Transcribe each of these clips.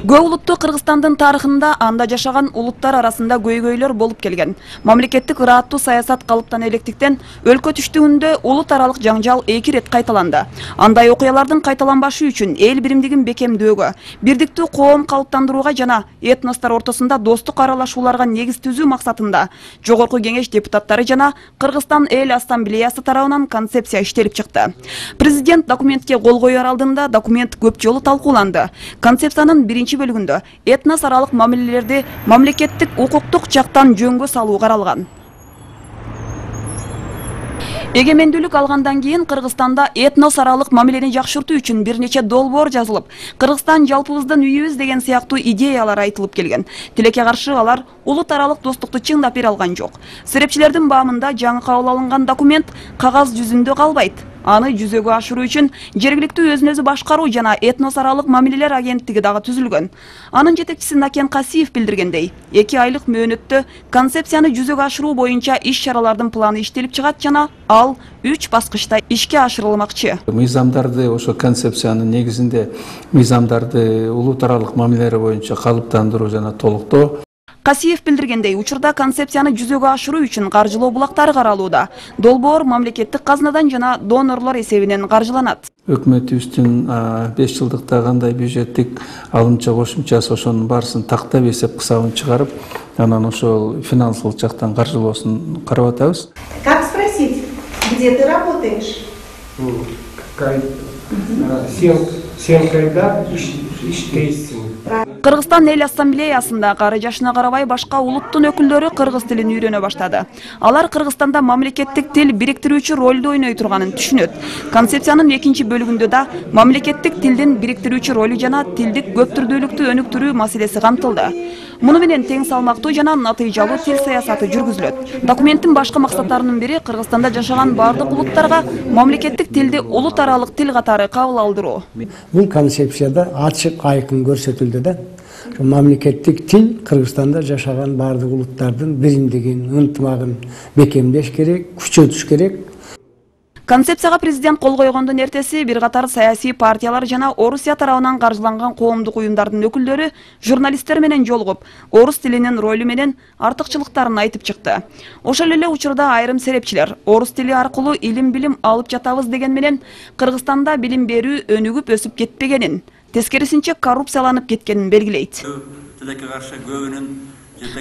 Көп улуттуу Кыргызстандын тарыхында анда жашаган улуттар арасында көйгөйлөр болуп келген. Мамлекеттик ыраттуу саясат калыптан электиктен өлкө түштүгүндө улут аралык жаңжал 2 рет кайталанды. Андай окуялардын кайталанбашы үчүн эл биримдигин бекемдөөгө, бирдиктүү коом калыптандырууга жана этностор ортосунда достук аралашууларга негиз түзүү максатында Жогорку Кеңеш депутаттары жана Кыргызстан эл ассамблеясы тарабынан концепция иштелип чыкты. Президент документке кол коюр алдында документ көп жолу талкууланды. Концепциянын биринчи бөлүгүндө этнос аралык мамилелерди мамлекеттик укуктук жактан жөнгө салуу каралган. Эгемендүүлүк алгандан кийин Кыргызстанда этнос аралык мамилени жакшыртуу үчүн бир нече долбоор жазылып, Кыргызстан жалпыбыздын үйүбүз деген сыяктуу идеялар айтылып келген. Тилекке каршы алар улут аралык достукту чыңдап бере алган жок. Серепчилердин баамында жаңы кабыл алынган документ кагаз жүзүндө калбайт. Аны жүзөгө ашыруу үчүн жергиликтүү өзүн өзү башкаруу жана этнос аралык мамилелер агенттиги дагы түзүлгөн. Анын жетекчиси Накен Касиев билдиргендей, 2 айлык мөөнөттө концепцияны жүзөгө ашыруу боюнча иш-чаралардын планы иштелип чыгат жана ал 3 баскычта ишке ашырылмакчы. Мыйзамдарды, ошо концепциянын негизинде мыйзамдарды улут аралык мамилелер боюнча калыптандыруу жана толуктоо. Касиев билдиргендей, учурда концепцияны жүзөгө ашыруу үчүн каржылоо булактары каралууда. Долбоор мамлекеттик казнадан жана донорлор эсебинен каржыланат. Өкмөтүбүздүн 5 жылдыкта кандай бюджеттик алымча кошумчасы ошонун баарысын тактап эсеп кысабын чыгарып, анан ошол финансылык жактан каржылоосун карап атабыз. Как спросить, где ты работаешь? Сен кайда иштейсиң? Кыргызстан эл ассамблеясында кары жашына карабай башка улуттун өкүлдөрү кыргыз тилин үйрөнө баштады. Алар Кыргызстанда мамлекеттик тил бириктирүүчү ролду ойной турганын түшүнөт. Концепциянын 2-чи бөлүгүндө да мамлекеттик тилдин бириктирүүчү ролу жана тилдик көптүрдүүлүктү өнүктүрүү маселеси камтылды. Муну менен тең салмактуу жана натыйжалуу тил саясаты жүргүзүлөт. Документтин башкы максаттарынын бири Кыргызстанда жашаган бардык улуттарга мамлекеттик тилди улут аралык тил катары кабыл алдыруу. Бул концепцияда ачык айкын көрсөтүлдү да. Мамлекеттик тил Кыргызстанда жашаган бардык улуттардын биримдигин, ынтымагын бекемдеш керек, күчөтүш керек. Концепцияга президент кол койгондун эртеси бир катар саясий партиялар жана Орусия тарабынан каржыланган коомдук уюмдардын өкүлдөрү журналисттер менен жолугуп, орус тилинин ролу менен артыкчылыктарын айтып чыкты. Ошол эле учурда айрым серепчилер орус тили аркылуу илим-билим алып жатабыз деген менен Кыргызстанда билим берүү өнүгүп өсүп кетпегенин, тескерисинче коррупцияланып кеткенин белгилейт.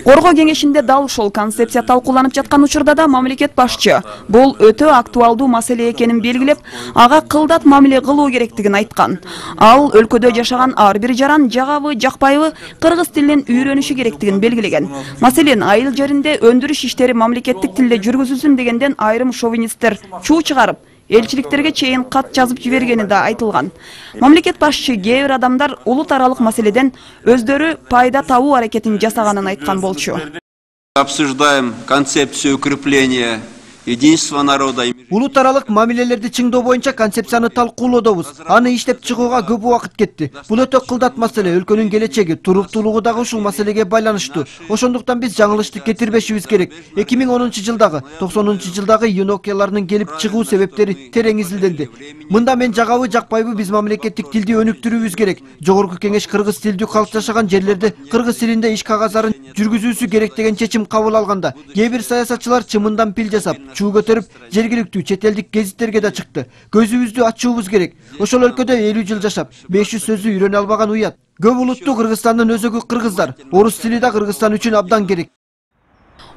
Коргоо кеңешинде дал ушул концепция талкууланып жаткан учурда да мамлекет башчы бул өтө актуалдуу маселе экенин белгилеп, ага кылдат мамиле кылуу керектигин айткан. Ал өлкөдө жашаган ар бир жаран жагабы, жакпайбы кыргыз тилин үйрөнүшү керектигин белгилеген. Маселен, айыл жеринде өндүрүш иштери мамлекеттик тилде жүргүзүлсүн дегенден айрым шовинисттер чуу чыгарып, элчиликтерге чейин кат жазып жибергени да айтылган. Мамлекет башчы кээ бир адамдар улут аралык маселеден өздөрү пайда табуу аракетин жасаганын айткан болчу. Обсуждаем концепцию укрепления единства народа. Улут аралык мамилелерди чыңдоо боюнча концепцияны талкуулоодобуз. Аны иштеп чыгууга көп убакыт кетти. Бул өтө кылдат маселе, өлкөнүн келечеги, туруктуулугу дагы ушул маселеге байланыштуу. Ошондуктан биз жаңылышты кетирбешибиз керек. 2010-жылдагы, 90-жылдагы июнь окуяларынын келип чыгуу себептери терең изилденди. Мында мен жагабы, жакпайбы биз мамлекеттик тилди өнүктүрүүбүз керек. Жогорку Кеңеш кыргыз тилдүү калк жашаган жерлерде кыргыз тилинде иш кагазларын жүргүзүүсү керек деген чечим кабыл алганда, кээ бир саясатчылар чымындан пил жасап, чуу көтөрүп, жергиликтүү чет элдик гезиттерге да чыкты. Көзүбүздү ачуубуз керек. Ошол өлкөдө 50 жыл жашап, 500 сөздү үйрөнө албаган уят. Көп улуттуу Кыргызстандын өзөгү кыргыздар. Орус тили да Кыргызстан үчүн абдан керек.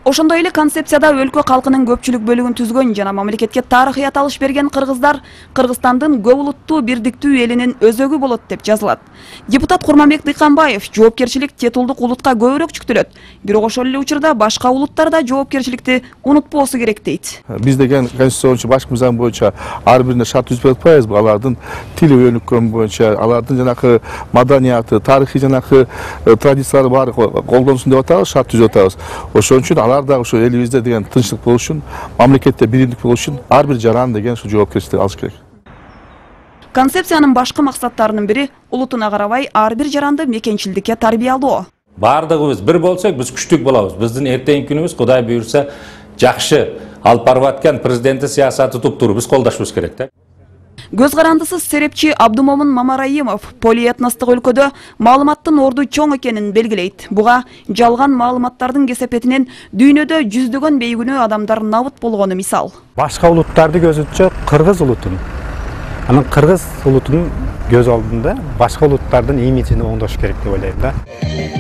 Ошондой эле концепцияда өлкө калкынын көпчүлүк бөлүгүн түзгөн жана мамлекетке тарыхый аталыш берген кыргыздар Кыргызстандын көп улуттуу бирдиктүү элинин өзөгү болот деп жазылат. Депутат Курманбек Дыйканбаев жоопкерчилик титулдук улутка көбүрөөк жүктөлөт. Бирок ошол эле учурда башка улуттар да жоопкерчиликти унутпоосу керек дейт. Биз деген конституция боюнча, башкы мыйзам боюнча ар бирине шарт түзүп атпайбызбы? Алардын тили өнүккөн боюнча, алардын жанакы маданияты, тарыхый жанакы традициялары баары колдонсун деп атабыз, шарт түзүп атабыз. Ошон үчүн алар да ошо элибизде деген тынчтык болуш үчүн, мамлекетте биримдик болуш үчүн ар бир жаран деген ошо жоопкерчиликти алыш керек. Концепциянын башкы максаттарынын бири улутуна карабай ар бир жаранды мекенчилдикке тарбиялоо. Бардыгыбыз бир болсок, биз күчтүк болобуз. Биздин эртеңки күнүбүз Кудай буйрса жакшы алып барып аткан президенттик саясаты туптууру биз колдошубуз керек да. Көз карандысыз серепчи Абдумомун Мамараимов полиэтностук өлкөдө маалыматтын орду чоң экенин белгилейт. Буга жалган маалыматтардын кесепетинен дүйнөдө жүздөгөн бейгүнөө адамдар набыт болгону мисал. Башка улуттарды көзүтчө кыргыз улутун, анын кыргыз улутунун көз алдында башка улуттардын имиджини оңдош керек деп ойлойм да.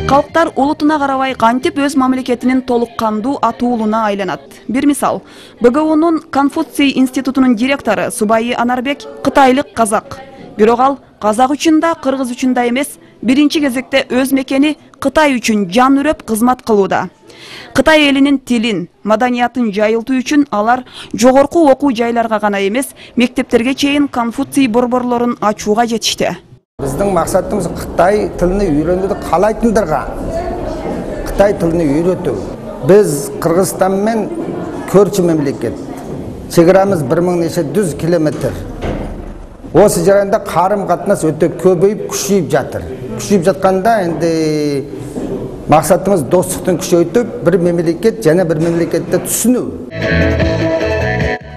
Калктар улутуна карабай кантип өз мамлекетинин толук кандуу атуулуна айланат. Бир мисал, БГУнун Конфуций институтунун директору Субайы Анарбек кытайлык казак. Бирок ал казак үчүн да, кыргыз үчүн да эмес, биринчи кезекте өз мекени Кытай үчүн жан үрөп кызмат кылууда. Кытай элинин тилин, маданиятын жайылтуу үчүн алар жогорку окуу жайларга гана эмес, мектептерге чейин Конфуций борборлорун ачууга жетишти. Биздин максатыбыз Кытай тилин үйрөнүүдү каалайтындарга Кытай тилин үйрөтүү. Биз Кыргызстан менен көрчү мемлекет. Чегарамыз 1100 километр. Осы жаранда карым катнаш өтө көбөйүп, күчөйүп жатыр. Күчөйүп жатканда энди максатыбыз достуктун күчөйтүп, бир мемлекет жана бир мемлекетте түшүнүү.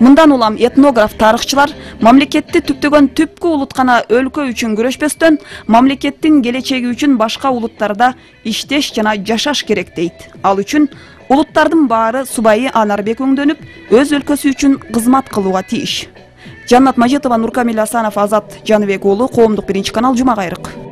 Мындан улам этнограф тарыхчылар мамлекетти түптөгөн түпкү улут гана өлкө үчүн күрөшпөстөн, мамлекеттин келечеги үчүн башка улуттарда иштеш жана жашаш керек дейт. Ал үчүн улуттардын баары Субайы Анарбек өңдөнүп, өз өлкөсү үчүн кызмат кылууга тийиш. Жаннат Мажитова, Нуркамил Асанов, Азат Жаныбек уулу, Коомдук биринчи канал, Жума кайрык.